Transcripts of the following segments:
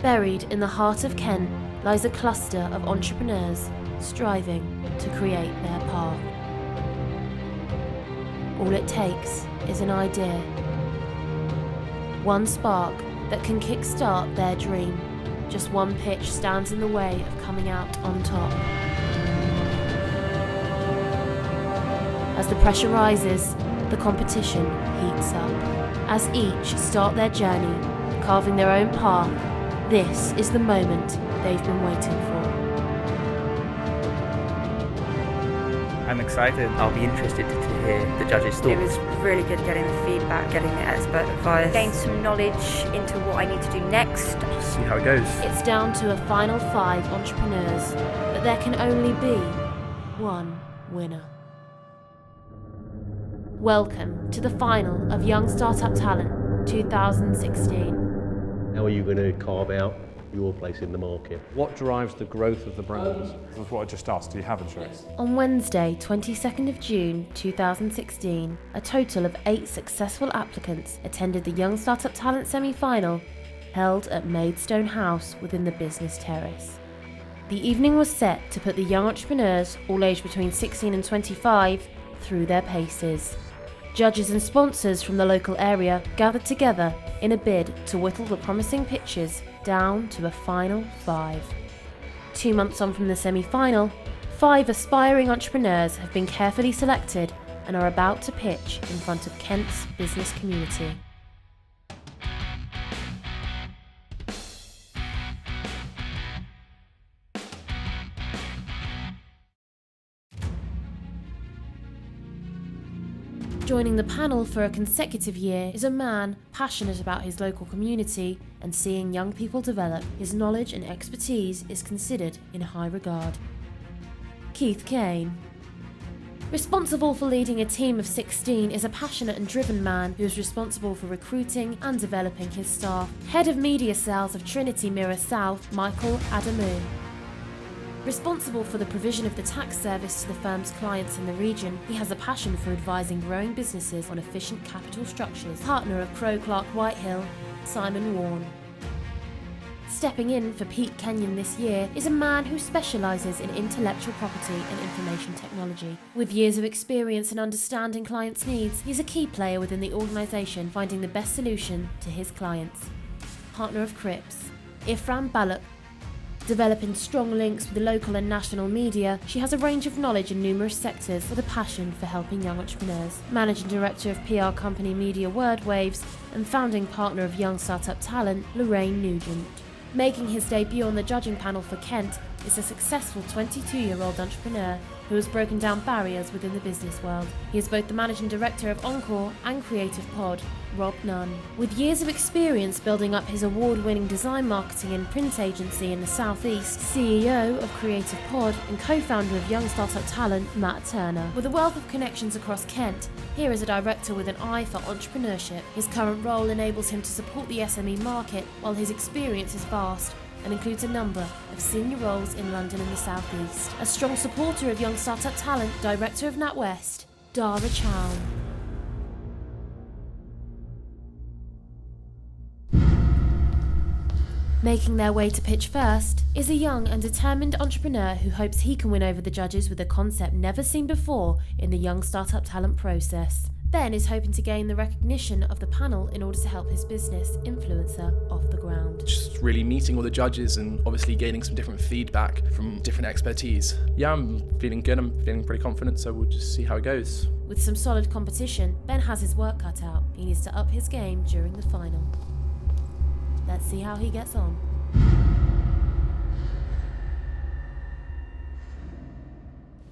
Buried in the heart of Kent lies a cluster of entrepreneurs striving to create their path. All it takes is an idea. One spark that can kickstart their dream. Just one pitch stands in the way of coming out on top. As the pressure rises, the competition heats up. As each start their journey, carving their own path, this is the moment they've been waiting for. I'm excited. I'll be interested to hear the judges' thoughts. It was really good getting the feedback, getting the expert advice. Gain some knowledge into what I need to do next. Just see how it goes. It's down to a final 5 entrepreneurs, but there can only be one winner. Welcome to the final of Young Startup Talent 2016. How are you going to carve out your place in the market? What drives the growth of the brands? That's what I just asked. Do you have insurance? On Wednesday, 22nd of June 2016, a total of 8 successful applicants attended the Young Startup Talent semi-final held at Maidstone House within the Business Terrace. The evening was set to put the young entrepreneurs, all aged between 16 and 25, through their paces. Judges and sponsors from the local area gathered together in a bid to whittle the promising pitches down to a final 5. 2 months on from the semi-final, 5 aspiring entrepreneurs have been carefully selected and are about to pitch in front of Kent's business community. Joining the panel for a consecutive year is a man passionate about his local community and seeing young people develop. His knowledge and expertise is considered in high regard. Keith Kane. Responsible for leading a team of 16 is a passionate and driven man who is responsible for recruiting and developing his staff. Head of Media Sales of Trinity Mirror South, Michael Adamou. Responsible for the provision of the tax service to the firm's clients in the region, he has a passion for advising growing businesses on efficient capital structures. Partner of Crowe Clark Whitehill, Simon Warne. Stepping in for Pete Kenyon this year is a man who specialises in intellectual property and information technology. With years of experience in understanding clients' needs, he's a key player within the organisation, finding the best solution to his clients. Partner of Cripps, Irfan Baluch. Developing strong links with the local and national media, she has a range of knowledge in numerous sectors with a passion for helping young entrepreneurs. Managing Director of PR company Media Wordwaves and founding partner of Young Startup Talent, Lorraine Nugent. Making his debut on the judging panel for Kent is a successful 22-year-old entrepreneur who has broken down barriers within the business world. He is both the Managing Director of Encore and Creative Pod, Rob Nunn. With years of experience building up his award-winning design marketing and print agency in the Southeast, CEO of Creative Pod and co-founder of Young Startup Talent, Matt Turner. With a wealth of connections across Kent, here is a director with an eye for entrepreneurship. His current role enables him to support the SME market, while his experience is vast and includes a number of senior roles in London and the Southeast. A strong supporter of Young Startup Talent, Director of NatWest, Dara Chauhan. Making their way to pitch first is a young and determined entrepreneur who hopes he can win over the judges with a concept never seen before in the Young Startup Talent process. Ben is hoping to gain the recognition of the panel in order to help his business, Influencer, off the ground. Just really meeting all the judges and obviously gaining some different feedback from different expertise. Yeah, I'm feeling good, I'm feeling pretty confident, so we'll just see how it goes. With some solid competition, Ben has his work cut out. He needs to up his game during the final. Let's see how he gets on.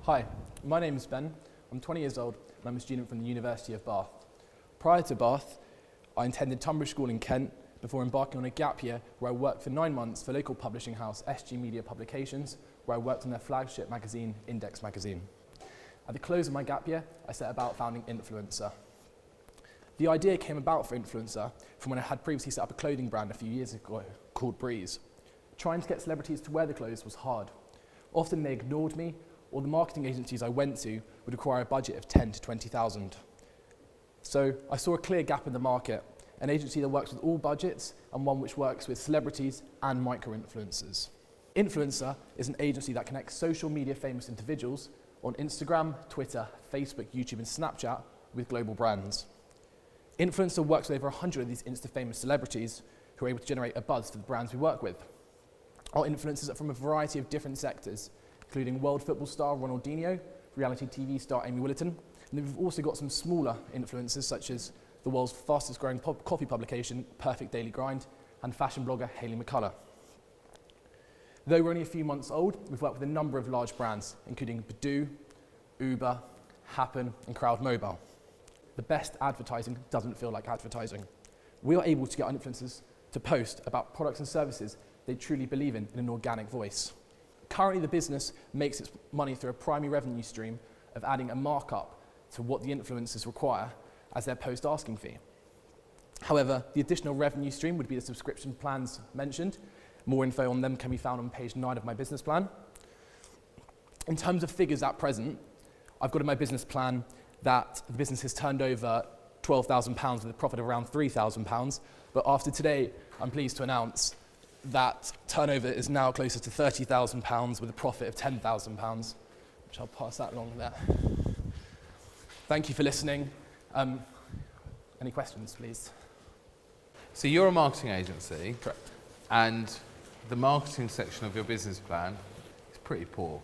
Hi, my name is Ben. I'm 20 years old and I'm a student from the University of Bath. Prior to Bath, I attended Tunbridge School in Kent before embarking on a gap year where I worked for 9 months for local publishing house SG Media Publications, where I worked on their flagship magazine, Index Magazine. At the close of my gap year, I set about founding Influencer. The idea came about for Influencer from when I had previously set up a clothing brand a few years ago called Breeze. Trying to get celebrities to wear the clothes was hard. Often they ignored me, or the marketing agencies I went to would require a budget of 10 to 20,000. So I saw a clear gap in the market an agency that works with all budgets and one which works with celebrities and micro-influencers. Influencer is an agency that connects social media famous individuals on Instagram, Twitter, Facebook, YouTube and Snapchat with global brands. Influencer works with over 100 of these Insta-famous celebrities who are able to generate a buzz for the brands we work with. Our influencers are from a variety of different sectors, including world football star Ronaldinho, reality TV star Amy Willerton, and then we've also got some smaller influencers such as the world's fastest growing coffee publication, Perfect Daily Grind, and fashion blogger Hayley McCullough. Though we're only a few months old, we've worked with a number of large brands, including Badoo, Uber, Happen, and Crowd Mobile. The best advertising doesn't feel like advertising. We are able to get our influencers to post about products and services they truly believe in an organic voice. Currently, the business makes its money through a primary revenue stream of adding a markup to what the influencers require as their post asking fee. However, the additional revenue stream would be the subscription plans mentioned. More info on them can be found on page 9 of my business plan. In terms of figures at present, I've got in my business plan that the business has turned over £12,000 with a profit of around £3,000, but after today, I'm pleased to announce that turnover is now closer to £30,000 with a profit of £10,000, which I'll pass that along there. Thank you for listening. Any questions, please? So you're a marketing agency. Correct. And the marketing section of your business plan is pretty poor.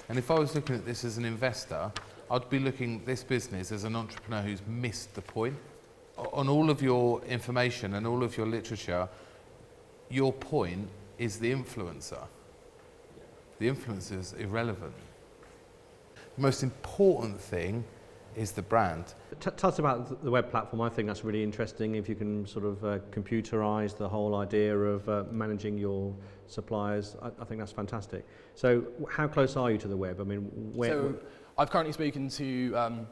And if I was looking at this as an investor, I'd be looking at this business as an entrepreneur who's missed the point. On all of your information and all of your literature, your point is the influencer. The influencer is irrelevant. The most important thing is the brand. Tell us about the web platform. I think that's really interesting if you can sort of computerise the whole idea of managing your suppliers. I think that's fantastic. So how close are you to the web? I mean, So I've currently spoken to,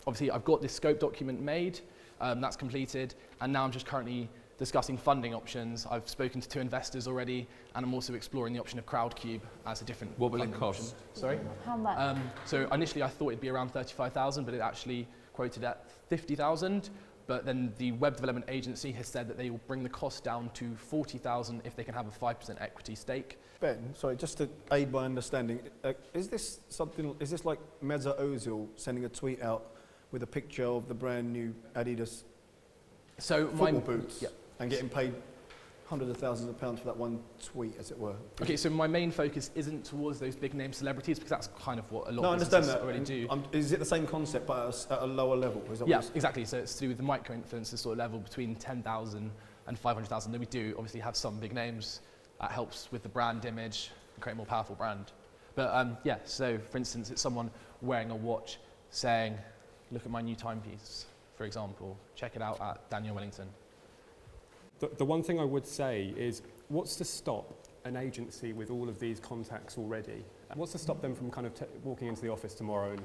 obviously I've got this scope document made, that's completed, and now I'm just currently discussing funding options. I've spoken to 2 investors already, and I'm also exploring the option of Crowdcube as a different What will it funding cost? option. Sorry? How much? So initially I thought it'd be around 35,000, but it actually quoted at 50,000. But then the web development agency has said that they will bring the cost down to 40,000 if they can have a 5% equity stake. Ben, sorry, just to aid my understanding, is this like Mesut Ozil sending a tweet out with a picture of the brand new Adidas football boots and getting paid hundreds of thousands of pounds for that one tweet, as it were? Okay, so my main focus isn't towards those big name celebrities because that's kind of what a lot No, I of understand businesses that. already do. Is it the same concept but at a lower level? Is that Yeah, what it's- exactly. So it's to do with the micro-influencer sort of level between 10,000 and 500,000. Then we do obviously have some big names. That helps with the brand image and create a more powerful brand. But yeah, so for instance, it's someone wearing a watch saying, look at my new timepiece, for example. Check it out at Daniel Wellington. The one thing I would say is, what's to stop an agency with all of these contacts already? What's to stop them from kind of walking into the office tomorrow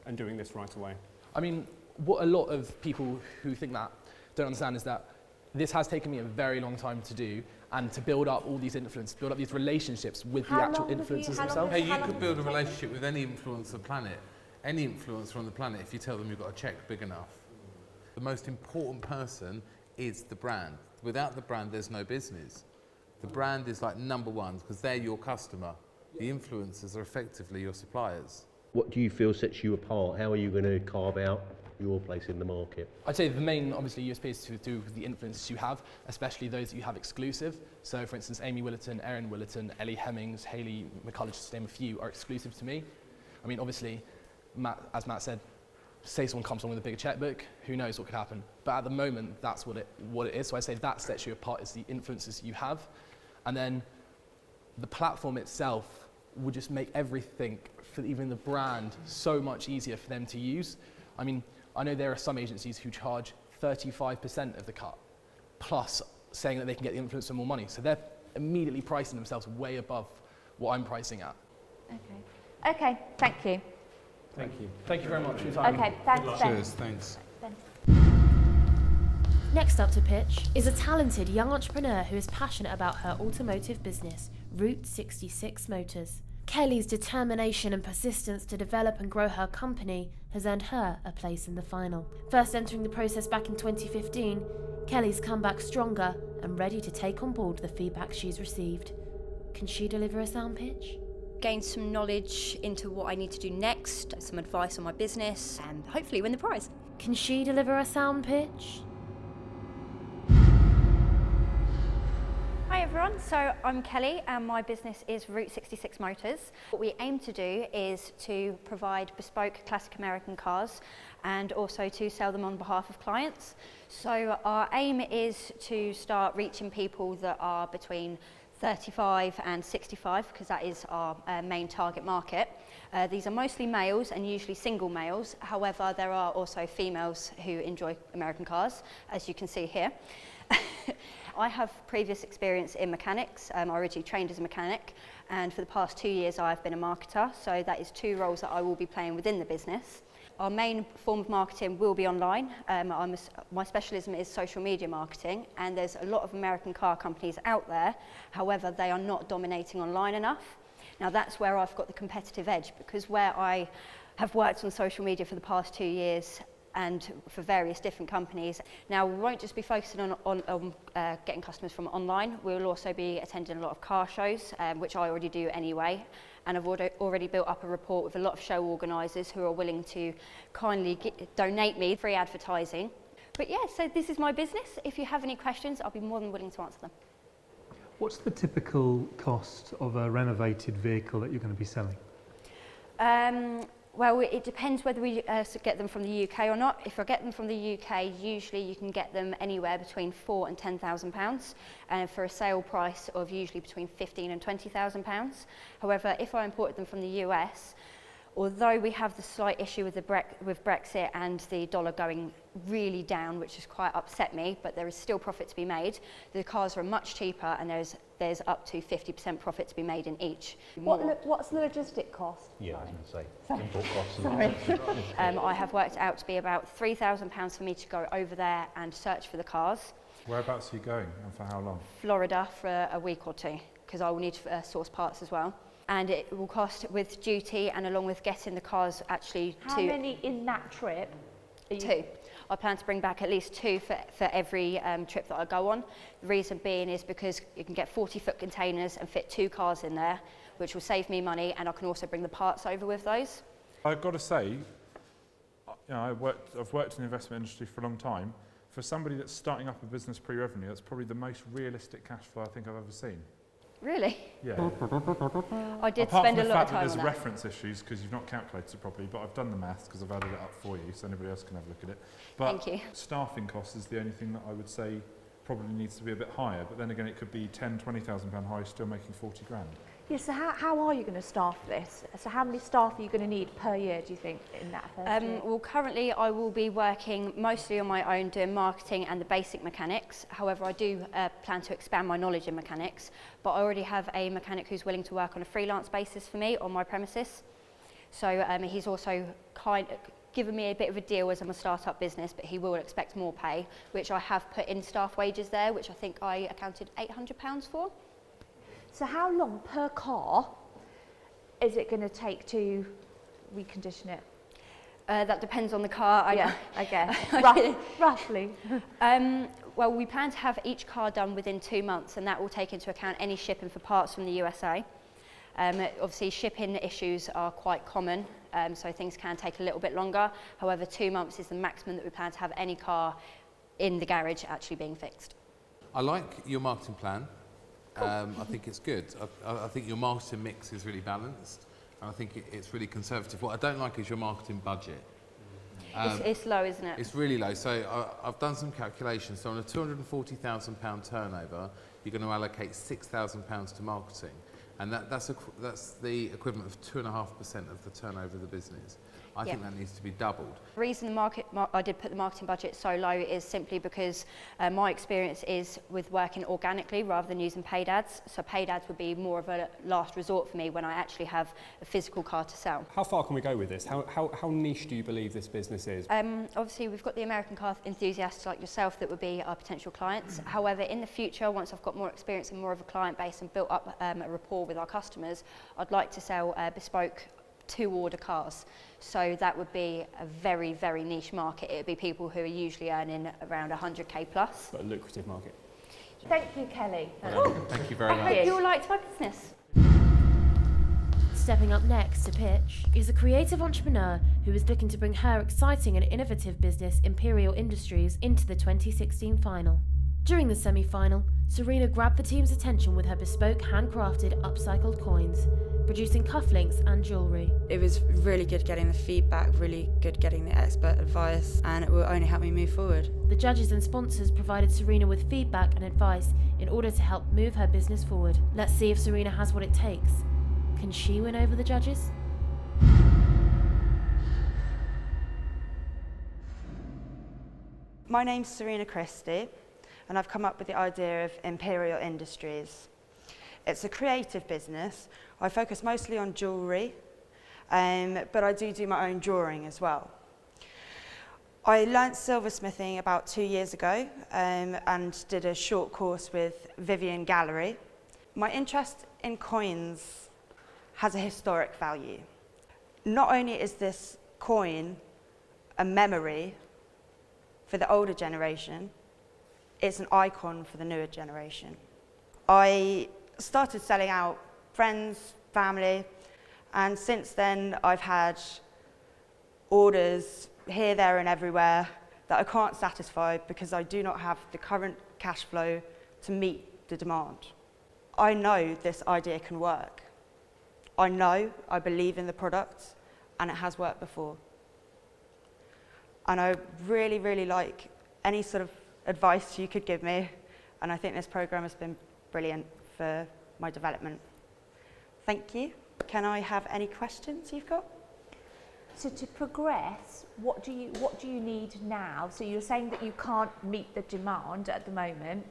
and doing this right away? I mean, what a lot of people who think that don't understand is that this has taken me a very long time to do, and to build up all these influences, build up these relationships with the actual influencers themselves. Hey, you could build a relationship with any influencer on the planet, any influencer on the planet, if you tell them you've got a check big enough. The most important person is the brand. Without the brand, there's no business. The brand is like number one because they're your customer. The influencers are effectively your suppliers. What do you feel sets you apart? How are you going to carve out your place in the market? I'd say the main, obviously, USP is to do with the influencers you have, especially those that you have exclusive. So, for instance, Amy Willerton, Erin Willerton, Ellie Hemmings, Hayley McCullough, just to name a few, are exclusive to me. I mean, obviously, as Matt said, say someone comes along with a bigger checkbook, who knows what could happen. But at the moment, that's what it is. So I say that sets you apart is the influencers you have. And then the platform itself would just make everything, for even the brand, so much easier for them to use. I mean, I know there are some agencies who charge 35% of the cut, plus saying that they can get the influencer more money. So they're immediately pricing themselves way above what I'm pricing at. Okay. Okay, thank you. Thank you. Thank you very much for your time. Okay, thanks, Ben. Cheers, thanks. Next up to pitch is a talented young entrepreneur who is passionate about her automotive business, Route 66 Motors. Kelly's determination and persistence to develop and grow her company has earned her a place in the final. First entering the process back in 2015, Kelly's come back stronger and ready to take on board the feedback she's received. Can she deliver a sound pitch? Gain some knowledge into what I need to do next, some advice on my business, and hopefully win the prize. Can she deliver a sound pitch? Hi everyone, so I'm Kelly and my business is Route 66 Motors. What we aim to do is to provide bespoke classic American cars and also to sell them on behalf of clients. So our aim is to start reaching people that are between 35 and 65 because that is our main target market. These are mostly males and usually single males. However, there are also females who enjoy American cars, as you can see here. I have previous experience in mechanics. I originally trained as a mechanic, and for the past 2 years I've been a marketer, so that is 2 roles that I will be playing within the business. Our main form of marketing will be online. My specialism is social media marketing, and there's a lot of American car companies out there. However, they are not dominating online enough. Now that's where I've got the competitive edge, because where I have worked on social media for the past 2 years and for various different companies. Now we won't just be focusing on getting customers from online, we'll also be attending a lot of car shows, which I already do anyway, and I've already built up a rapport with a lot of show organisers who are willing to kindly donate me free advertising. But yeah, so this is my business. If you have any questions, I'll be more than willing to answer them. What's the typical cost of a renovated vehicle that you're going to be selling? Well, it depends whether we get them from the UK or not. If I get them from the UK, usually you can get them anywhere between £4,000 and £10,000, and for a sale price of usually between £15,000 and £20,000. However, if I imported them from the US, although we have the slight issue with Brexit and the dollar going really down, which has quite upset me, but there is still profit to be made. The cars are much cheaper, and there's up to 50% profit to be made in each. What's the logistic cost? Yeah, I was going to say, import costs. Sorry. I have worked out to be about £3,000 for me to go over there and search for the cars. Whereabouts are you going and for how long? Florida for a week or 2, because I will need to source parts as well. And it will cost with duty and along with getting the cars actually How many in that trip? 2. I plan to bring back at least 2 for every trip that I go on. The reason being is because you can get 40-foot containers and fit 2 cars in there, which will save me money, and I can also bring the parts over with those. I've got to say, you know, I've worked in the investment industry for a long time. For somebody that's starting up a business pre-revenue, that's probably the most realistic cash flow I think I've ever seen. Really? Yeah. I did Apart spend from a the lot fact of time that there's on that. reference issues because you've not calculated it properly, but I've done the maths because I've added it up for you, so anybody else can have a look at it. But Thank you. staffing costs is the only thing that I would say probably needs to be a bit higher, but then again it could be £10,000-20,000 higher, still making 40 grand. Yeah, so how are you going to staff this? So how many staff are you going to need per year, do you think, in that first year? Well, currently I will be working mostly on my own, doing marketing and the basic mechanics. However, I do plan to expand my knowledge in mechanics, but I already have a mechanic who's willing to work on a freelance basis for me on my premises. So he's also given me a bit of a deal as I'm a start-up business, but he will expect more pay, which I have put in staff wages there, which I think I accounted £800 for. So how long per car is it going to take to recondition it? That depends on the car. I guess. Roughly. Well, we plan to have each car done within 2 months, and that will take into account any shipping for parts from the USA. Obviously, shipping issues are quite common, so things can take a little bit longer. However, 2 months is the maximum that we plan to have any car in the garage actually being fixed. I like your marketing plan. Cool. I think it's good. I think your marketing mix is really balanced, and I think it's really conservative. What I don't like is your marketing budget. It's low, isn't it? It's really low. So I've done some calculations. So on a £240,000 turnover, you're going to allocate £6,000 to marketing, and that's the equivalent of 2.5% of the turnover of the business. I think that needs to be doubled. The reason I did put the marketing budget so low is simply because my experience is with working organically rather than using paid ads. So paid ads would be more of a last resort for me when I actually have a physical car to sell. How far can we go with this? How niche do you believe this business is? Obviously, we've got the American car enthusiasts like yourself that would be our potential clients. However, in the future, once I've got more experience and more of a client base and built up a rapport with our customers, I'd like to sell bespoke to-order cars. So that would be a very, very niche market. It would be people who are usually earning around 100k plus. But a lucrative market. Thank you, Kelly. Thank you very much. I hope you all liked my business. Stepping up next to pitch is a creative entrepreneur who is looking to bring her exciting and innovative business, Imperial Industries, into the 2016 final. During the semi-final, Serena grabbed the team's attention with her bespoke handcrafted upcycled coins, producing cufflinks and jewellery. It was really good getting the feedback, really good getting the expert advice, and it will only help me move forward. The judges and sponsors provided Serena with feedback and advice in order to help move her business forward. Let's see if Serena has what it takes. Can she win over the judges? My name's Serena Christy, and I've come up with the idea of Imperial Industries. It's a creative business. I focus mostly on jewellery, but I do my own drawing as well. I learnt silversmithing about 2 years ago and did a short course with Vivian Gallery. My interest in coins has a historic value. Not only is this coin a memory for the older generation, it's an icon for the newer generation. I started selling out friends, family, and since then I've had orders here, there and everywhere that I can't satisfy because I do not have the current cash flow to meet the demand. I know this idea can work. I believe in the product, and it has worked before. And I really, really like any sort of advice you could give me, and I think this programme has been brilliant for my development. Thank you. Can I have any questions you've got? So to progress, what do you need now? So you're saying that you can't meet the demand at the moment.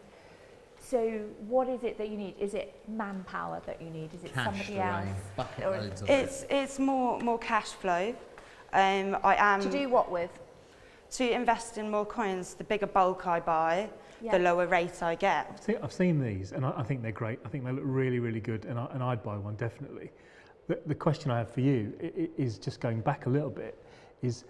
So what is it that you need? Is it manpower that you need? Is it somebody else? It's more cash flow. I am to do what with? To invest in more coins. The bigger bulk I buy, the lower rate I get. I've seen these, and I think they're great. I think they look really, really good, and I'd buy one definitely. The question I have for you is just going back a little bit, is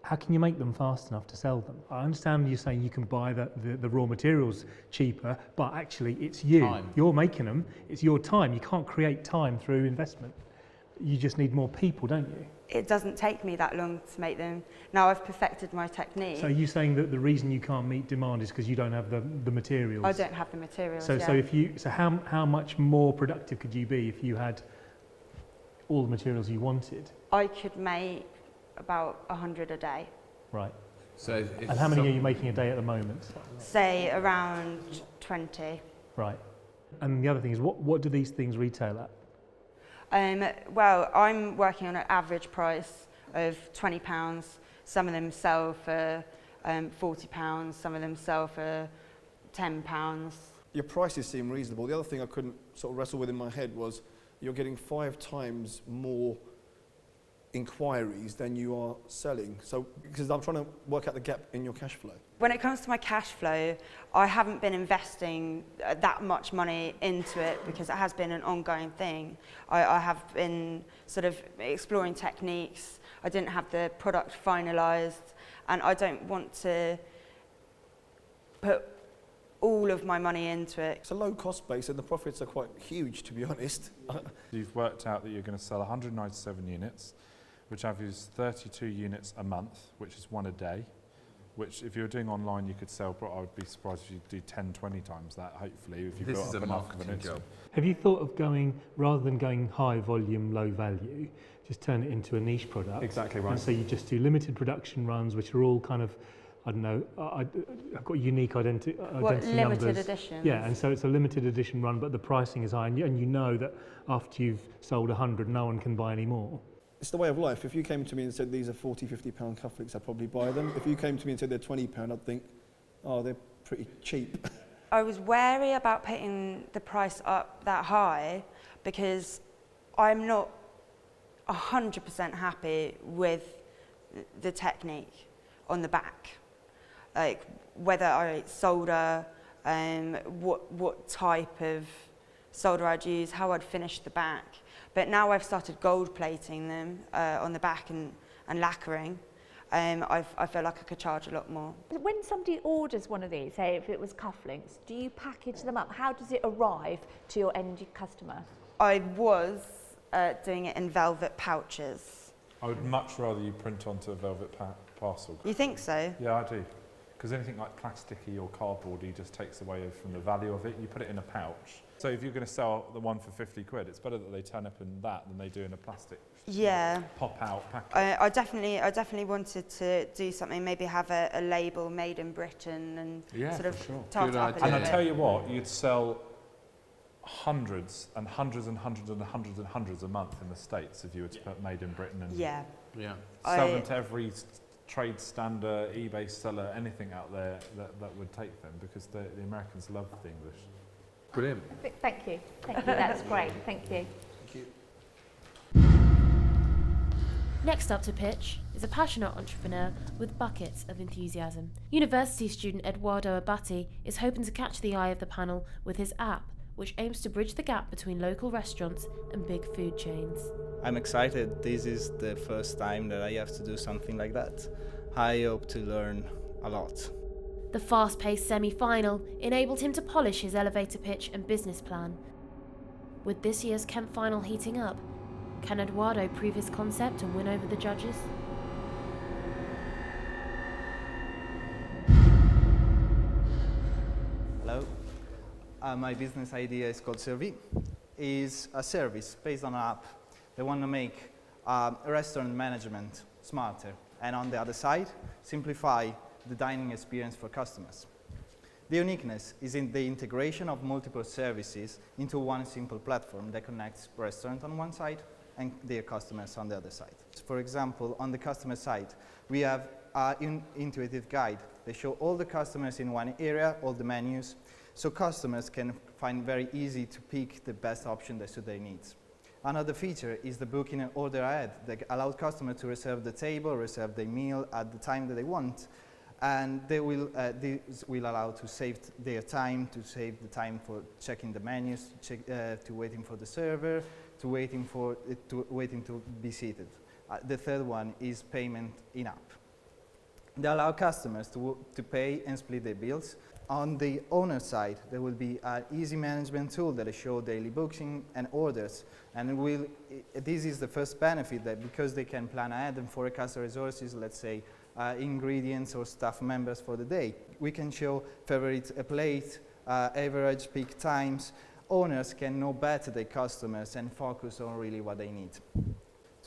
how can you make them fast enough to sell them? I understand you saying you can buy the raw materials cheaper, but actually it's you. You're making them, it's your time. You can't create time through investment. You just need more people, don't you? It doesn't take me that long to make them. Now I've perfected my technique. So are you saying that the reason you can't meet demand is because you don't have the materials? I don't have the materials, So how much more productive could you be if you had all the materials you wanted? I could make about 100 a day. Right. So and how many are you making a day at the moment? Say around 20. Right. And the other thing is, what do these things retail at? Well, I'm working on an average price of £20. Some of them sell for £40. Some of them sell for £10. Your prices seem reasonable. The other thing I couldn't sort of wrestle with in my head was you're getting 5 times more inquiries than you are selling. So, because I'm trying to work out the gap in your cash flow. When it comes to my cash flow, I haven't been investing that much money into it because it has been an ongoing thing. I have been sort of exploring techniques. I didn't have the product finalised, and I don't want to put all of my money into it. It's a low cost base and the profits are quite huge, to be honest. You've worked out that you're going to sell 197 units, which averages 32 units a month, which is 1 a day, which if you were doing online you could sell, but I would be surprised if you do 10, 20 times that, hopefully, if you built up enough of an job. Have you thought of going, rather than going high volume, low value, just turn it into a niche product? Exactly right. And so you just do limited production runs, which are all kind of, I don't know, I've got unique identity numbers. Limited edition? Yeah, and so it's a limited edition run, but the pricing is high, and you know that after you've sold 100, no one can buy any more. it's the way of life. If you came to me and said these are £40, £50 cufflinks, I'd probably buy them. If you came to me and said they're £20, I'd think, oh, they're pretty cheap. I was wary about putting the price up that high because I'm not 100% happy with the technique on the back. Like whether I solder, what type of solder I'd use, how I'd finish the back. But now I've started gold plating them on the back and lacquering. I feel like I could charge a lot more. When somebody orders one of these, say if it was cufflinks, do you package them up? How does it arrive to your end customer? I was doing it in velvet pouches. I would much rather you print onto a velvet parcel. You think so? Yeah, I do. Because anything like plasticky or cardboardy just takes away from the value of it. You put it in a pouch. So if you're going to sell the one for 50 quid, it's better that they turn up in that than they do in a plastic. Yeah. Pop out package. I definitely wanted to do something, maybe have a label made in Britain and sort of tart it up a little And I bit. tell you what, you'd sell hundreds and hundreds and hundreds and hundreds and hundreds a month in the States if you were to put made in Britain and sell them to every trade stander, eBay seller, anything out there that would take them, because the Americans love the English. Brilliant. Thank you. Thank you. That's great. Thank you. Thank you. Next up to pitch is a passionate entrepreneur with buckets of enthusiasm. University student Eduardo Botti is hoping to catch the eye of the panel with his app, which aims to bridge the gap between local restaurants and big food chains. I'm excited. This is the first time that I have to do something like that. I hope to learn a lot. The fast-paced semi-final enabled him to polish his elevator pitch and business plan. With this year's Kent final heating up, can Eduardo prove his concept and win over the judges? Hello. My business idea is called Servee. It's a service based on an app. They want to make restaurant management smarter, and on the other side, simplify the dining experience for customers. The uniqueness is in the integration of multiple services into one simple platform that connects restaurants on one side and their customers on the other side. For example, on the customer side, we have an intuitive guide. They show all the customers in one area, all the menus, so customers can find very easy to pick the best option that suits their needs. Another feature is the booking and order ahead that allows customers to reserve the table, reserve their meal at the time that they want, and this will allow to save their time, to save the time for checking the menus, to waiting for the server, to waiting to be seated. The third one is payment in-app. They allow customers to pay and split their bills. On the owner side, there will be an easy management tool that will show daily booking and orders. And this is the first benefit, that because they can plan ahead and forecast resources, let's say ingredients or staff members for the day. We can show favorite plate, average peak times. Owners can know better their customers and focus on really what they need.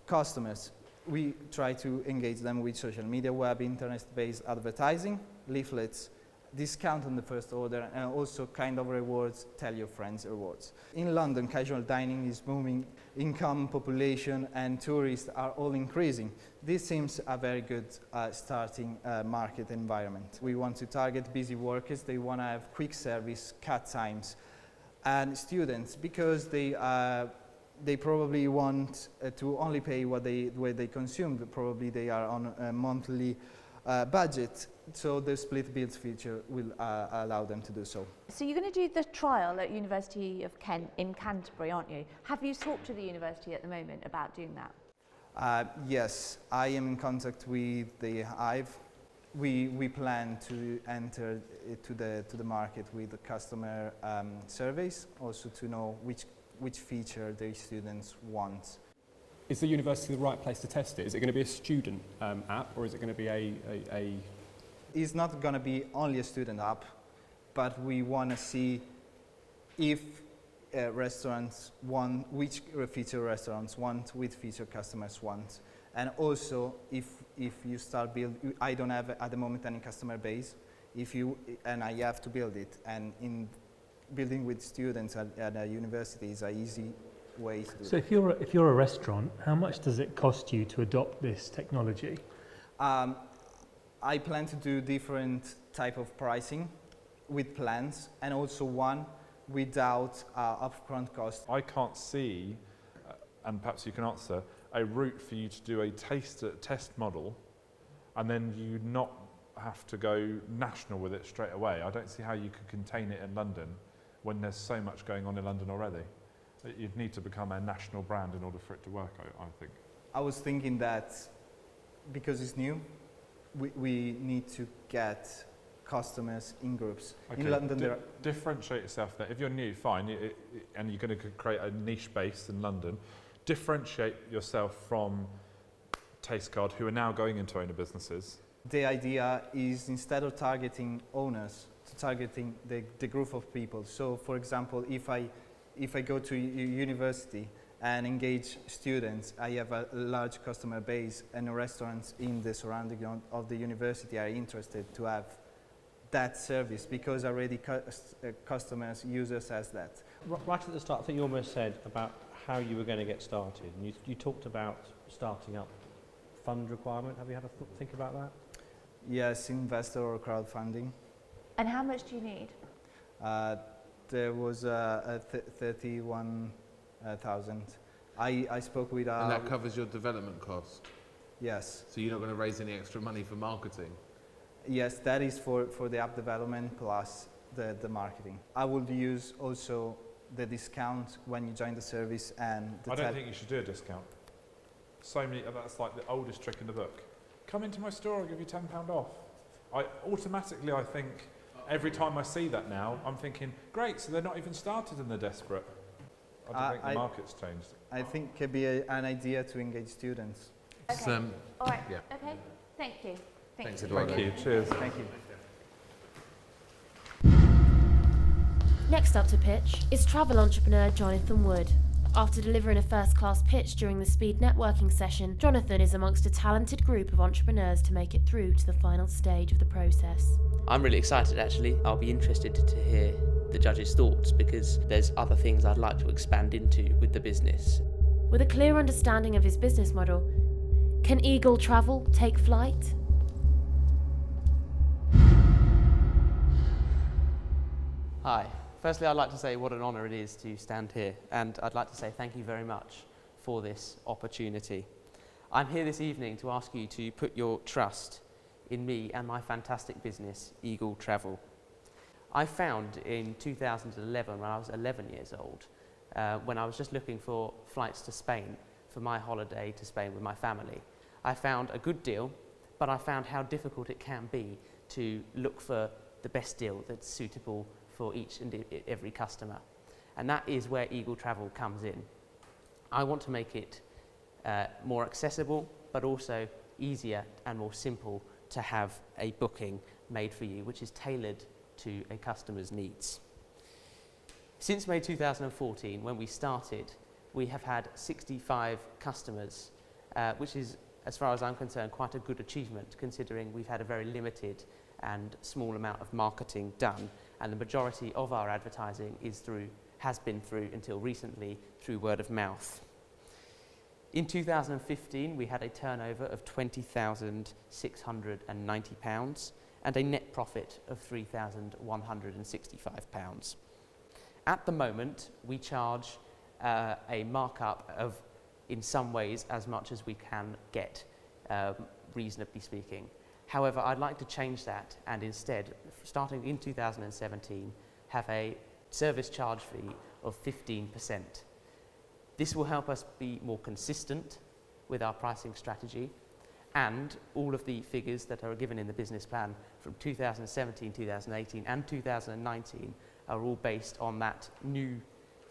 Customers, we try to engage them with social media, web, internet-based advertising, leaflets, discount on the first order, and also kind of rewards, tell your friends rewards. In London, casual dining is booming, income, population, and tourists are all increasing. This seems a very good starting market environment. We want to target busy workers. They want to have quick service, cut times, and students, because they probably want to only pay what they consume. Probably they are on a monthly budget, so the split bills feature will allow them to do so. So you're going to do the trial at University of Kent in Canterbury, aren't you? Have you talked to the university at the moment about doing that? Yes, I am in contact with the Hive. We plan to enter to the market with the customer surveys, also to know which feature the students want. Is the university the right place to test it? Is it going to be a student app, or is it going to be a... It's not going to be only a student app, but we want to see if restaurants want, which feature restaurants want, which feature customers want. And also, if you start building, I don't have at the moment any customer base, and I have to build it, and in building with students at a university is an easy ways to do So if you're a restaurant, how much does it cost you to adopt this technology? I plan to do different type of pricing with plans, and also one without upfront cost. I can't see, and perhaps you can answer, a route for you to do a test model and then you not have to go national with it straight away. I don't see how you could contain it in London when there's so much going on in London already. You'd need to become a national brand in order for it to work, I think. I was thinking that because it's new, we need to get customers in groups. Okay. In London, differentiate yourself there. If you're new, fine, and you're going to create a niche base in London, differentiate yourself from Taste Card, who are now going into owner businesses. the idea is, instead of targeting owners, to targeting the group of people. So, for example, if I go to university and engage students, I have a large customer base, and restaurants in the surrounding of the university are interested to have that service because already customers, users has that. Right at the start, I think you almost said about how you were going to get started, and you talked about starting up fund requirement. Have you had a think about that? Yes, investor or crowdfunding. And how much do you need? There was 31,000. I spoke with... and that covers your development cost? Yes. So you're not going to raise any extra money for marketing? Yes, that is for the app development plus the marketing. I would use also the discount when you join the service and... I don't think you should do a discount. So many, that's like the oldest trick in the book. Come into my store, I'll give you £10 off. I think, every time I see that now, I'm thinking, great, so they're not even started and they're desperate. I don't think the market's changed. I think it could be an idea to engage students. Okay. All right. Yeah. Okay. Thank you. Thanks, you. Eduardo. Thank you. Cheers. Thank you. Next up to pitch is travel entrepreneur Johnathan Wood. After delivering a first-class pitch during the speed networking session, Johnathan is amongst a talented group of entrepreneurs to make it through to the final stage of the process. I'm really excited actually. I'll be interested to hear the judges' thoughts because there's other things I'd like to expand into with the business. With a clear understanding of his business model, can Eagle Travel take flight? Hi. Firstly, I'd like to say what an honour it is to stand here, and I'd like to say thank you very much for this opportunity. I'm here this evening to ask you to put your trust in me and my fantastic business, Eagle Travel. I found in 2011, when I was 11 years old, when I was just looking for flights to Spain for my holiday to Spain with my family, I found a good deal, but I found how difficult it can be to look for the best deal that's suitable for each and every customer. And that is where Eagle Travel comes in. I want to make it more accessible, but also easier and more simple to have a booking made for you, which is tailored to a customer's needs. Since May 2014, when we started, we have had 65 customers, which is, as far as I'm concerned, quite a good achievement, considering we've had a very limited and small amount of marketing done, and the majority of our advertising has been through until recently through word of mouth. In 2015, we had a turnover of £20,690 and a net profit of £3,165. At the moment, we charge a markup of, in some ways, as much as we can get, reasonably speaking. However, I'd like to change that and instead, starting in 2017, have a service charge fee of 15%. This will help us be more consistent with our pricing strategy, and all of the figures that are given in the business plan from 2017, 2018 and 2019 are all based on that new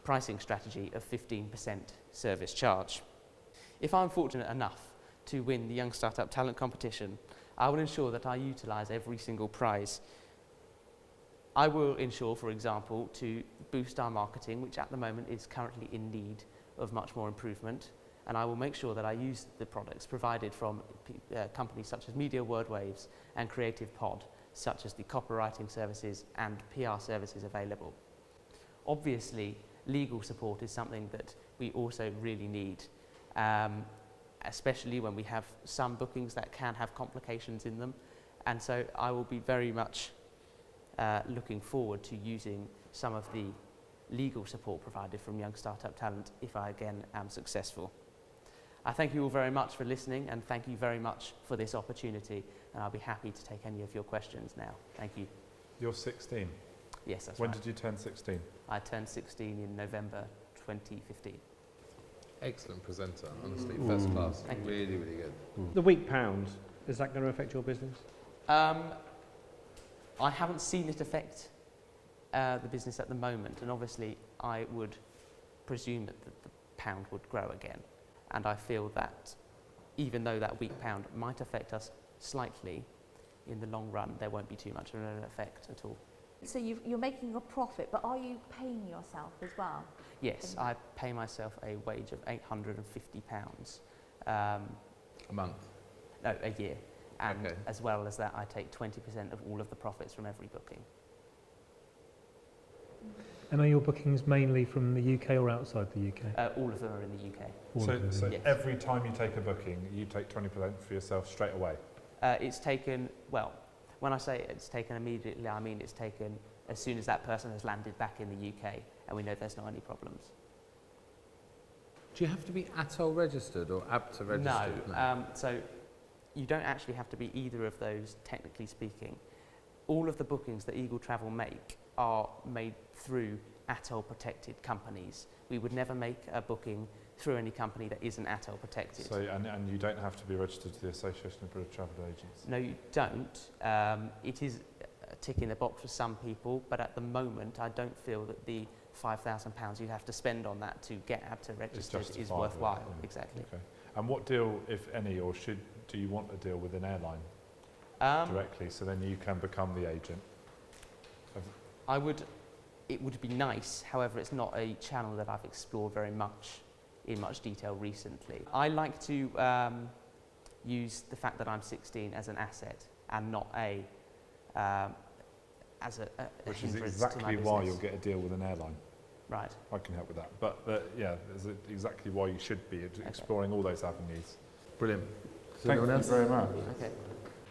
pricing strategy of 15% service charge. If I'm fortunate enough to win the Young Startup Talent Competition, I will ensure that I utilise every single prize. I will ensure, for example, to boost our marketing, which at the moment is currently in need of much more improvement, and I will make sure that I use the products provided from companies such as Media Wordwaves and Creative Pod, such as the copywriting services and PR services available. Obviously, legal support is something that we also really need, especially when we have some bookings that can have complications in them. And so I will be very much looking forward to using some of the legal support provided from Young Startup Talent if I again am successful. I thank you all very much for listening, and thank you very much for this opportunity, and I'll be happy to take any of your questions now. Thank you. You're 16? Yes, that's When right. did you turn 16? I turned 16 in November 2015. Excellent presenter, honestly, first class. Thank you. Really, really good. The weak pound, is that going to affect your business? I haven't seen it affect the business at the moment, and obviously I would presume that the pound would grow again. And I feel that even though that weak pound might affect us slightly, in the long run there won't be too much of an effect at all. So you're making a profit, but are you paying yourself as well? Yes, I pay myself a wage of £850 A month? No, a year. And Okay. as well as that, I take 20% of all of the profits from every booking. And are your bookings mainly from the UK or outside the UK? All of them are in the UK. So Yes. every time you take a booking, you take 20% for yourself straight away? It's taken, well, when I say it's taken immediately, I mean it's taken as soon as that person has landed back in the UK and we know there's not any problems. Do you have to be ATOL registered or ABTA registered? No, so you don't actually have to be either of those, technically speaking. All of the bookings that Eagle Travel make are made through ATOL protected companies. We would never make a booking through any company that isn't ATOL protected. So, and you don't have to be registered to the Association of British Travel Agents? No, you don't. It is a tick in the box for some people, but at the moment I don't feel that the £5,000 you have to spend on that to get ABTA registered is worthwhile. Yeah. Exactly. Okay. And what deal, if any, or do you want a deal with an airline directly, so then you can become the agent? It would be nice, however it's not a channel that I've explored very much in much detail recently. I like to use the fact that I'm 16 as an asset and not as a Which is hindrance to my exactly business. why you'll get a deal with an airline. Right. I can help with that. But yeah, there's exactly why you should be exploring all those avenues. Brilliant. Thank you very much. Okay.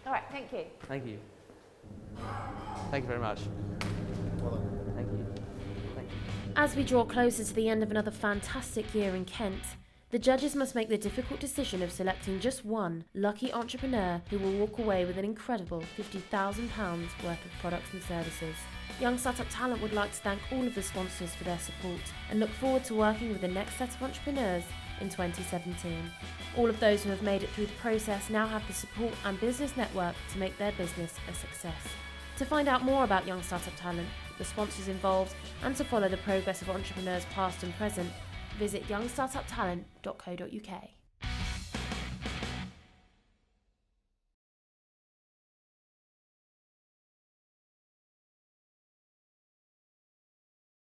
All right, thank you. Thank you. Thank you very much. Thank you. Thank you. As we draw closer to the end of another fantastic year in Kent, the judges must make the difficult decision of selecting just one lucky entrepreneur who will walk away with an incredible £50,000 worth of products and services. Young Startup Talent would like to thank all of the sponsors for their support and look forward to working with the next set of entrepreneurs in 2017. All of those who have made it through the process now have the support and business network to make their business a success. To find out more about Young Startup Talent, the sponsors involved, and to follow the progress of entrepreneurs past and present, visit youngstartuptalent.co.uk.